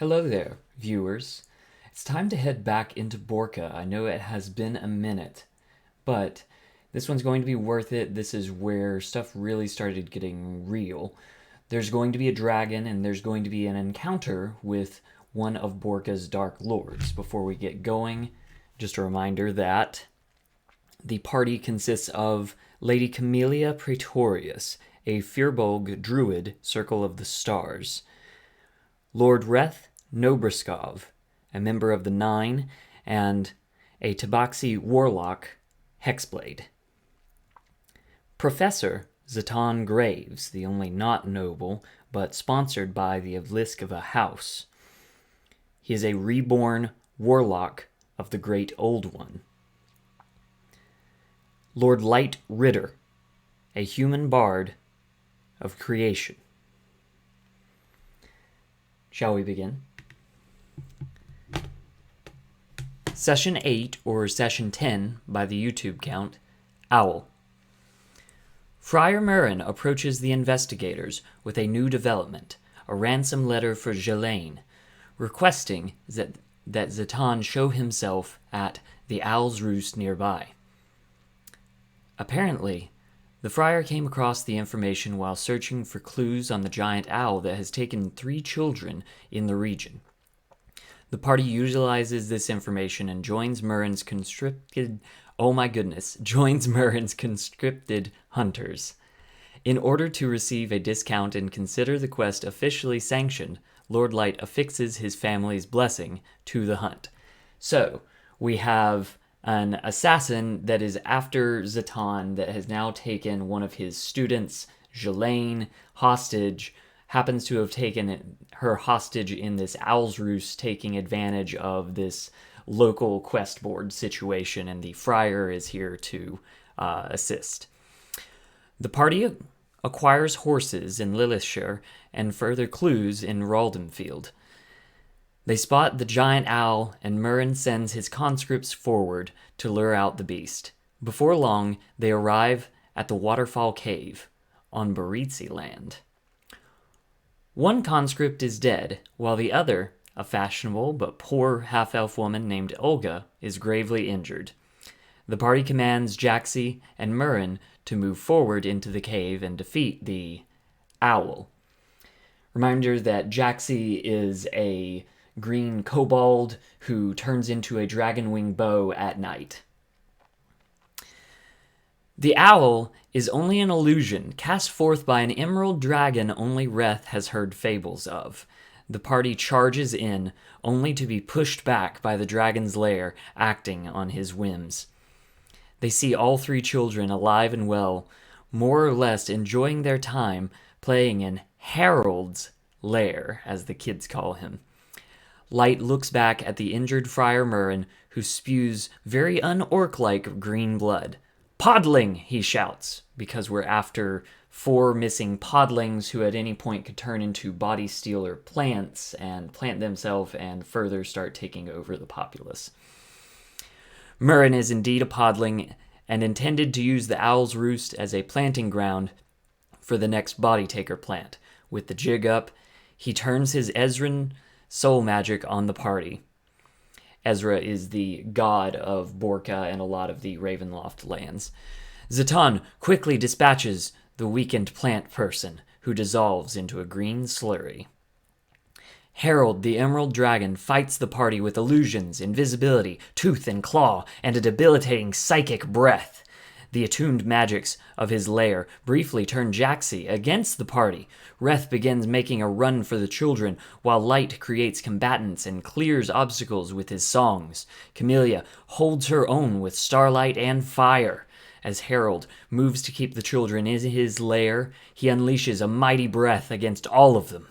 Hello there, viewers. It's time to head back into Borca. I know it has been a minute, but this one's going to be worth it. This is where stuff really started getting real. There's going to be a dragon, and there's going to be an encounter with one of Borca's Dark Lords. Before we get going, just a reminder that the party consists of Lady Camellia Praetorius, a Firbolg druid, Circle of the Stars, Lord Reth Nobriskov, a member of the Nine, and a Tabaxi warlock, Hexblade. Professor Zatan Graves, the only not noble, but sponsored by the Avliskova house. He is a reborn warlock of the Great Old One. Lord Light Ritter, a human bard of creation. Shall we begin? Session 8, or Session 10 by the YouTube count, Owl. Friar Merrin approaches the investigators with a new development, a ransom letter for Ghislaine, requesting that Zatan show himself at the Owl's Roost nearby. Apparently, the friar came across the information while searching for clues on the giant owl that has taken 3 children in the region. The party utilizes this information and joins Merrin's conscripted hunters. In order to receive a discount and consider the quest officially sanctioned, Lord Light affixes his family's blessing to the hunt. So, we have an assassin that is after Zatan that has now taken one of his students, Ghislaine, hostage, happens to have taken her hostage in this Owl's Roost, taking advantage of this local quest board situation, and the friar is here to assist. The party acquires horses in Lillishire and further clues in Raldenfield. They spot the giant owl, and Merrin sends his conscripts forward to lure out the beast. Before long, they arrive at the Waterfall Cave on Baritsi land. One conscript is dead, while the other, a fashionable but poor half-elf woman named Olga, is gravely injured. The party commands Jaxi and Merrin to move forward into the cave and defeat the owl. Reminder that Jaxi is a green kobold who turns into a dragon-wing bow at night. The owl is only an illusion cast forth by an emerald dragon only Reth has heard fables of. The party charges in, only to be pushed back by the dragon's lair acting on his whims. They see all 3 children alive and well, more or less enjoying their time playing in Harold's lair, as the kids call him. Light looks back at the injured Friar Merrin, who spews very un-orc-like green blood. "Podling!" he shouts, because we're after 4 missing podlings who at any point could turn into body stealer plants and plant themselves and further start taking over the populace. Merrin is indeed a podling and intended to use the Owl's Roost as a planting ground for the next body taker plant. With the jig up, he turns his Ezran soul magic on the party. Ezra is the god of Borca and a lot of the Ravenloft lands. Zatan quickly dispatches the weakened plant person, who dissolves into a green slurry. Harold, the Emerald Dragon, fights the party with illusions, invisibility, tooth and claw, and a debilitating psychic breath. The attuned magics of his lair briefly turn Jaxi against the party. Reth begins making a run for the children, while Light creates combatants and clears obstacles with his songs. Camellia holds her own with Starlight and Fire. As Harold moves to keep the children in his lair, he unleashes a mighty breath against all of them.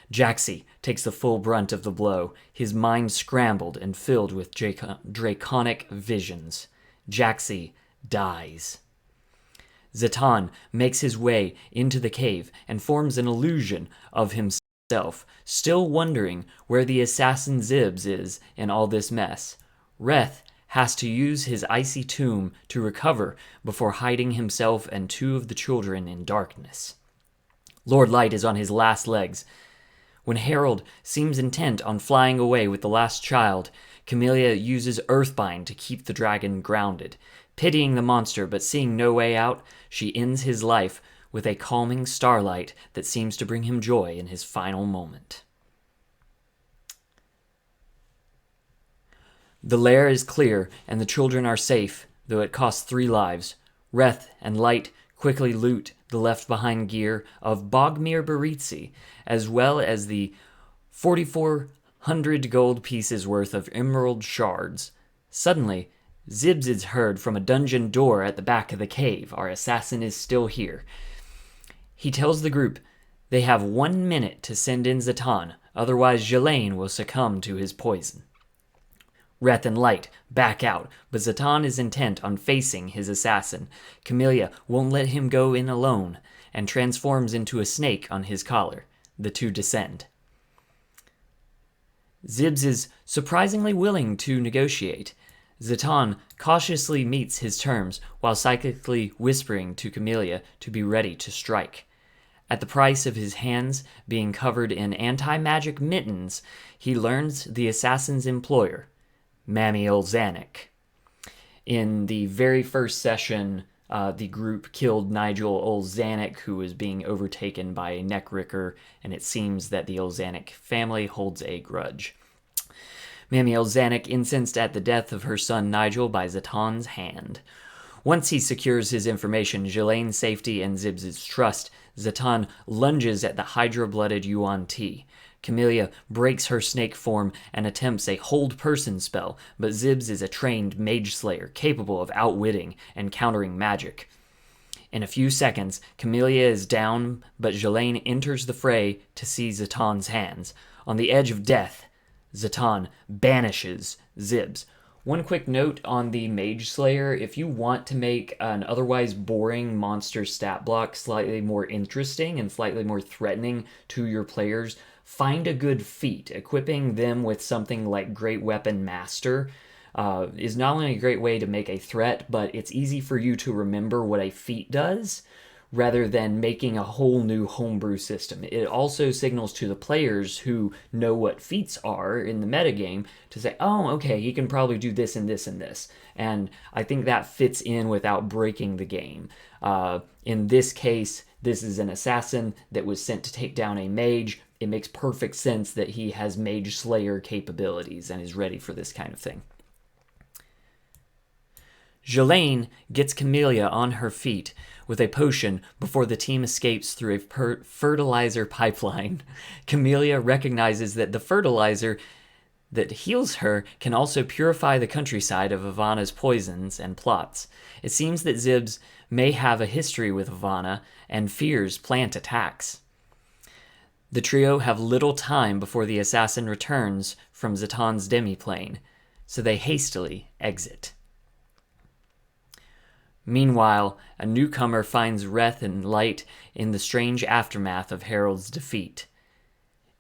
Jaxi takes the full brunt of the blow, his mind scrambled and filled with draconic visions. Jaxi dies. Zatan makes his way into the cave and forms an illusion of himself, still wondering where the assassin Zibs is in all this mess. Reth has to use his icy tomb to recover before hiding himself and 2 of the children in darkness. Lord Light is on his last legs When Harold seems intent on flying away with the last child, Camellia uses Earthbind to keep the dragon grounded. Pitying the monster but seeing no way out, she ends his life with a calming starlight that seems to bring him joy in his final moment. The lair is clear, and the children are safe, though it costs 3 lives. Reth and Light quickly loot the left-behind gear of Bogmir Baritsi, as well as the 4,400 gold pieces worth of emerald shards. Suddenly, Zibs is heard from a dungeon door at the back of the cave. Our assassin is still here. He tells the group they have 1 minute to send in Zatan, otherwise Jelaine will succumb to his poison. Reth and Light back out, but Zatan is intent on facing his assassin. Camellia won't let him go in alone, and transforms into a snake on his collar. The two descend. Zibs is surprisingly willing to negotiate. Zatan cautiously meets his terms, while psychically whispering to Camellia to be ready to strike. At the price of his hands being covered in anti-magic mittens, he learns the assassin's employer, Mammy Olzanik. In the very first session, the group killed Nigel Olzanik, who was being overtaken by a neckricker, and it seems that the Olzanik family holds a grudge. Mammy Olzanik incensed at the death of her son Nigel by Zatan's hand. Once he secures his information, Jelaine's safety and Zibs' trust, Zatan lunges at the Hydra-blooded Yuan Ti. Camellia breaks her snake form and attempts a hold person spell, but Zibs is a trained mage slayer capable of outwitting and countering magic. In a few seconds, Camellia is down, but Jelaine enters the fray to see Zatan's hands. On the edge of death, Zatan banishes Zibs. One quick note on the Mage Slayer: if you want to make an otherwise boring monster stat block slightly more interesting and slightly more threatening to your players, find a good feat. Equipping them with something like Great Weapon Master is not only a great way to make a threat, but it's easy for you to remember what a feat does, rather than making a whole new homebrew system. It also signals to the players who know what feats are in the metagame to say, oh, okay, he can probably do this and this and this. And I think that fits in without breaking the game. In this case, this is an assassin that was sent to take down a mage. It makes perfect sense that he has Mage Slayer capabilities and is ready for this kind of thing. Jelaine gets Camellia on her feet with a potion before the team escapes through a fertilizer pipeline. Camellia recognizes that the fertilizer that heals her can also purify the countryside of Ivana's poisons and plots. It seems that Zibs may have a history with Ivana and fears plant attacks. The trio have little time before the assassin returns from Zatan's demiplane, so they hastily exit. Meanwhile, a newcomer finds Reth and Light in the strange aftermath of Harold's defeat.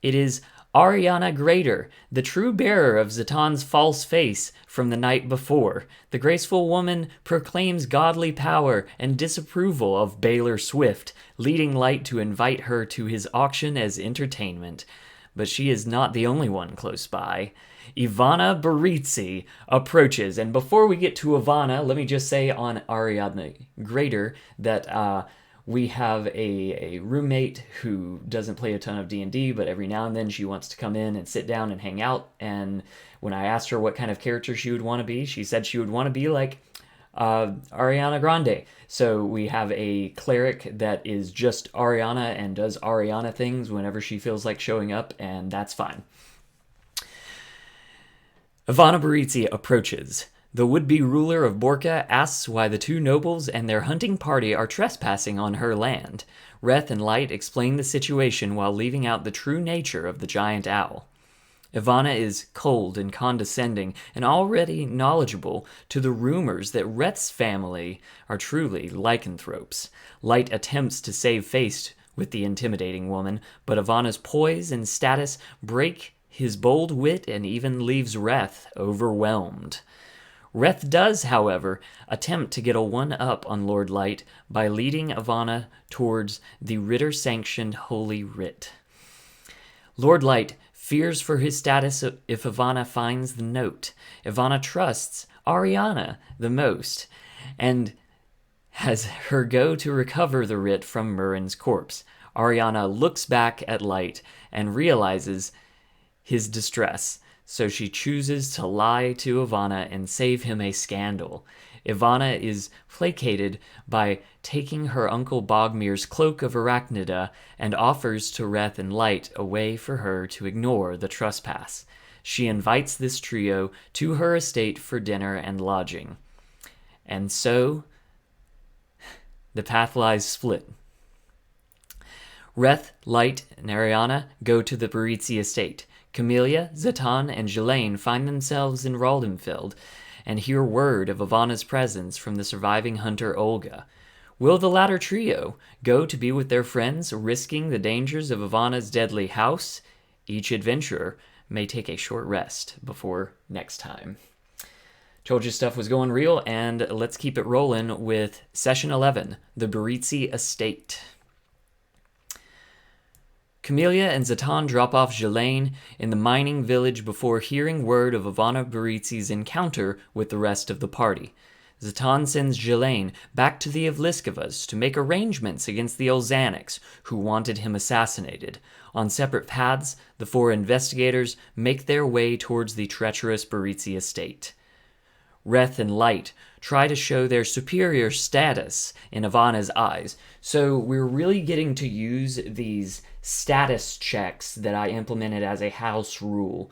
It is Ariana Greater, the true bearer of Zatan's false face from the night before. The graceful woman proclaims godly power and disapproval of Baylor Swift, leading Light to invite her to his auction as entertainment. But she is not the only one close by. Ivana Baritsi approaches, and before we get to Ivana, let me just say on Ariadne Greater that we have a roommate who doesn't play a ton of D&D, but every now and then she wants to come in and sit down and hang out, and when I asked her what kind of character she would want to be, she said she would want to be like Ariana Grande. So we have a cleric that is just Ariana and does Ariana things whenever she feels like showing up, and that's fine. Ivana Baritsi approaches. The would-be ruler of Borca asks why the two nobles and their hunting party are trespassing on her land. Reth and Light explain the situation while leaving out the true nature of the giant owl. Ivana is cold and condescending and already knowledgeable to the rumors that Reth's family are truly lycanthropes. Light attempts to save face with the intimidating woman, but Ivana's poise and status break his bold wit and even leaves Reth overwhelmed. Reth does, however, attempt to get a one-up on Lord Light by leading Ivana towards the Ritter-sanctioned Holy Writ. Lord Light fears for his status if Ivana finds the note. Ivana trusts Ariana the most and has her go to recover the writ from Murren's corpse. Ariana looks back at Light and realizes his distress, so she chooses to lie to Ivana and save him a scandal. Ivana is placated by taking her uncle Bogmir's cloak of arachnida and offers to Reth and Light a way for her to ignore the trespass. She invites this trio to her estate for dinner and lodging. And so, the path lies split. Reth, Light, and Ariana go to the Baritzi estate. Camellia, Zatan, and Ghislaine find themselves in Raldenfeld and hear word of Ivana's presence from the surviving hunter Olga. Will the latter trio go to be with their friends, risking the dangers of Ivana's deadly house? Each adventurer may take a short rest before next time. Told you stuff was going real, and let's keep it rolling with Session 11, the Baritzi Estate. Camellia and Zatan drop off Ghislaine in the mining village before hearing word of Ivana Baritzi's encounter with the rest of the party. Zatan sends Ghislaine back to the Evliskovas to make arrangements against the Olzanics, who wanted him assassinated. On separate paths, the four investigators make their way towards the treacherous Baritzi estate. Reth and Light try to show their superior status in Ivana's eyes, so we're really getting to use these status checks that I implemented as a house rule.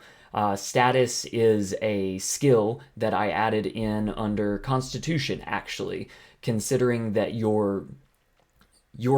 Status is a skill that I added in under Constitution, actually, considering that your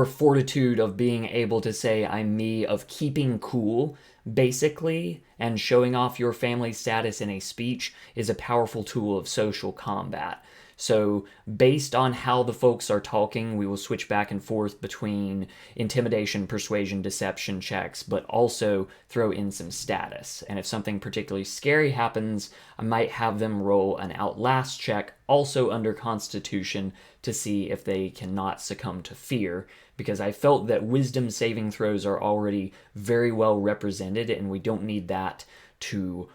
fortitude of being able to say I'm me, of keeping cool, basically, and showing off your family status in a speech is a powerful tool of social combat. So based on how the folks are talking, we will switch back and forth between intimidation, persuasion, deception checks, but also throw in some status. And if something particularly scary happens, I might have them roll an outlast check, also under Constitution, to see if they cannot succumb to fear, because I felt that wisdom saving throws are already very well represented, and we don't need that to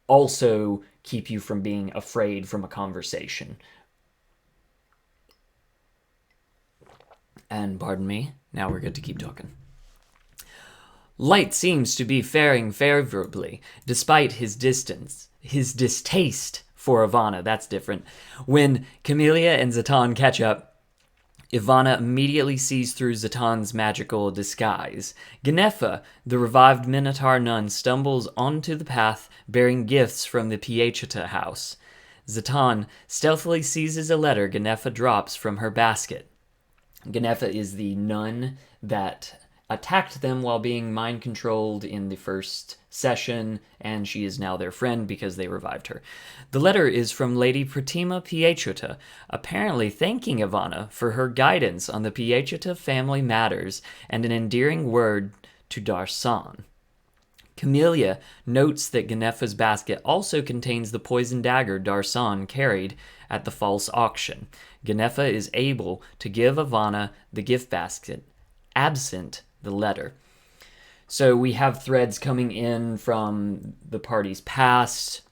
also keep you from being afraid from a conversation. And pardon me, now we're good to keep talking. Light seems to be faring favorably, despite his distaste for Ivana. That's different. When Camellia and Zatan catch up, Ivana immediately sees through Zatan's magical disguise. Genefa, the revived Minotaur nun, stumbles onto the path bearing gifts from the Pietata house. Zatan stealthily seizes a letter Genefa drops from her basket. Genefa is the nun that attacked them while being mind-controlled in the first session, and she is now their friend because they revived her. The letter is from Lady Pratima Pietruta, apparently thanking Ivana for her guidance on the Pietruta family matters and an endearing word to Darsan. Camellia notes that Genefa's basket also contains the poison dagger Darsan carried at the false auction. Genefa is able to give Ivana the gift basket, absent the letter. So we have threads coming in from the party's past.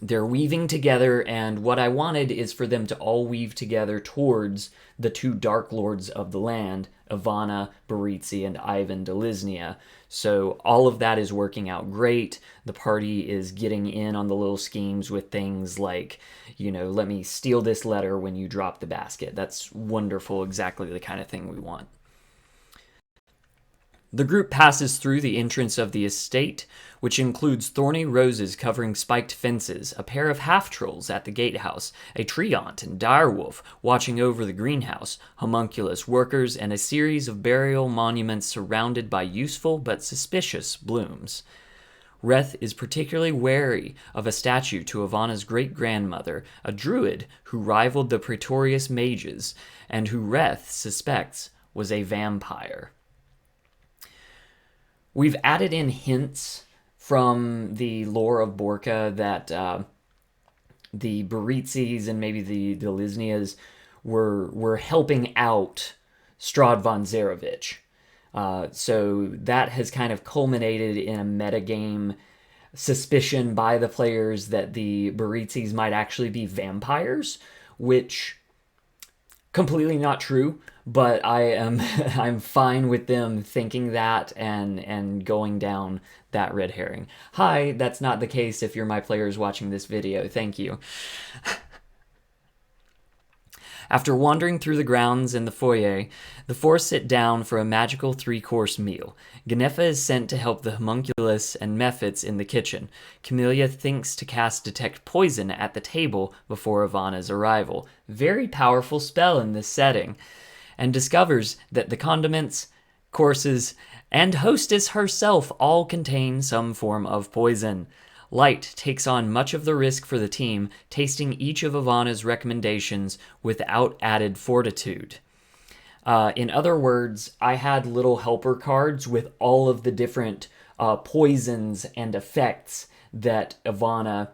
They're weaving together, and what I wanted is for them to all weave together towards the two Dark Lords of the land, Ivana Baritzi and Ivan Delisnia. So all of that is working out great. The party is getting in on the little schemes with things like, let me steal this letter when you drop the basket. That's wonderful, exactly the kind of thing we want. The group passes through the entrance of the estate, which includes thorny roses covering spiked fences, a pair of half-trolls at the gatehouse, a treant and direwolf watching over the greenhouse, homunculus workers, and a series of burial monuments surrounded by useful but suspicious blooms. Reth is particularly wary of a statue to Ivana's great-grandmother, a druid who rivaled the Praetorius mages, and who Reth suspects was a vampire. We've added in hints from the lore of Borca that the Baritzis and maybe the Lisnias were helping out Strahd von Zarevich. So that has kind of culminated in a metagame suspicion by the players that the Baritzis might actually be vampires, which completely not true, but I am I'm fine with them thinking that and going down that red herring. Hi, that's not the case if you're my players watching this video. Thank you. After wandering through the grounds and the foyer, the four sit down for a magical three-course meal. Ganefa is sent to help the homunculus and mephits in the kitchen. Camellia thinks to cast Detect Poison at the table before Ivana's arrival. Very powerful spell in this setting. And discovers that the condiments, courses, and hostess herself all contain some form of poison. Light takes on much of the risk for the team, tasting each of Ivana's recommendations without added fortitude. In other words, I had little helper cards with all of the different poisons and effects that Ivana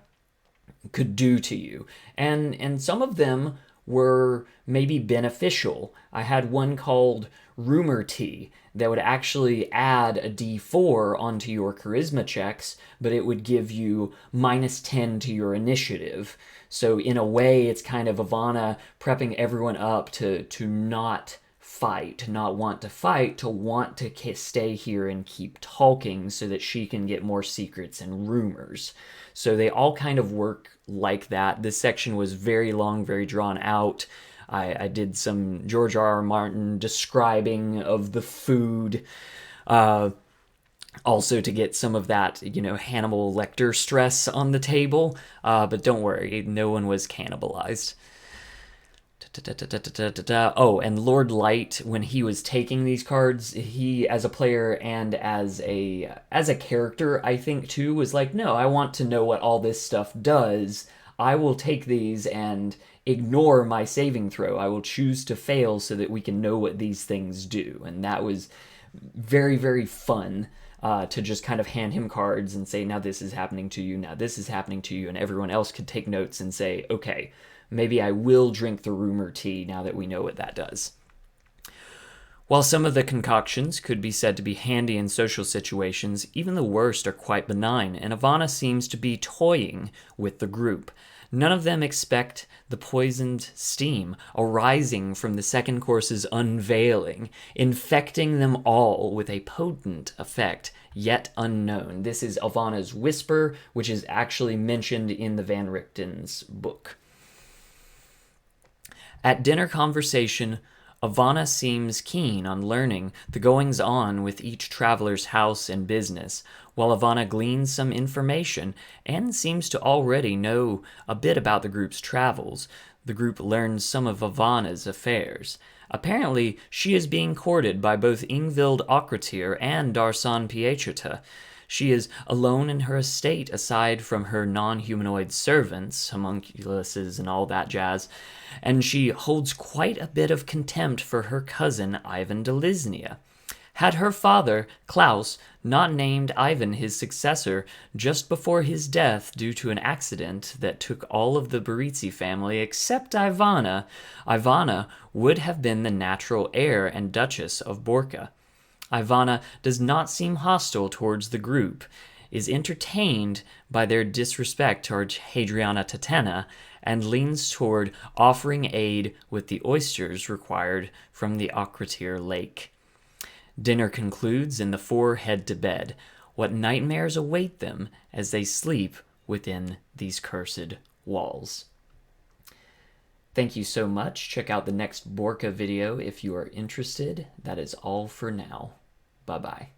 could do to you. And some of them were maybe beneficial. I had one called Rumor Tea that would actually add a d4 onto your charisma checks, but it would give you -10 to your initiative. So in a way, it's kind of Ivana prepping everyone up to not fight, to not want to fight, to want to stay here and keep talking so that she can get more secrets and rumors. So they all kind of work like that. This section was very long, very drawn out. I did some George R.R. Martin describing of the food, also to get some of that, Hannibal Lecter stress on the table. But don't worry, no one was cannibalized. Oh, and Lord Light, when he was taking these cards, he, as a player and as a character, I think too, was like, no, I want to know what all this stuff does. I will take these and ignore my saving throw. I will choose to fail so that we can know what these things do. And that was very, very fun to just kind of hand him cards and say, now this is happening to you, now this is happening to you, and everyone else could take notes and say, okay, maybe I will drink the rumor tea now that we know what that does. While some of the concoctions could be said to be handy in social situations, even the worst are quite benign, and Ivana seems to be toying with the group. None of them expect the poisoned steam arising from the second course's unveiling, infecting them all with a potent effect yet unknown. This is Ivana's whisper, which is actually mentioned in the Van Richten's book. At dinner conversation, Ivana seems keen on learning the goings-on with each traveler's house and business, while Ivana gleans some information and seems to already know a bit about the group's travels. The group learns some of Ivana's affairs. Apparently, she is being courted by both Ingvild Aukretir and Darsan Pietrita. She is alone in her estate aside from her non-humanoid servants, homunculuses and all that jazz, and she holds quite a bit of contempt for her cousin Ivan de Lisnia. Had her father, Klaus, not named Ivan his successor just before his death due to an accident that took all of the Baritzi family except Ivana, Ivana would have been the natural heir and Duchess of Borca. Ivana does not seem hostile towards the group, is entertained by their disrespect towards Hadriana Tatena, and leans toward offering aid with the oysters required from the Aukretir lake. Dinner concludes and the four head to bed. What nightmares await them as they sleep within these cursed walls? Thank you so much. Check out the next Borca video if you are interested. That is all for now. Bye-bye.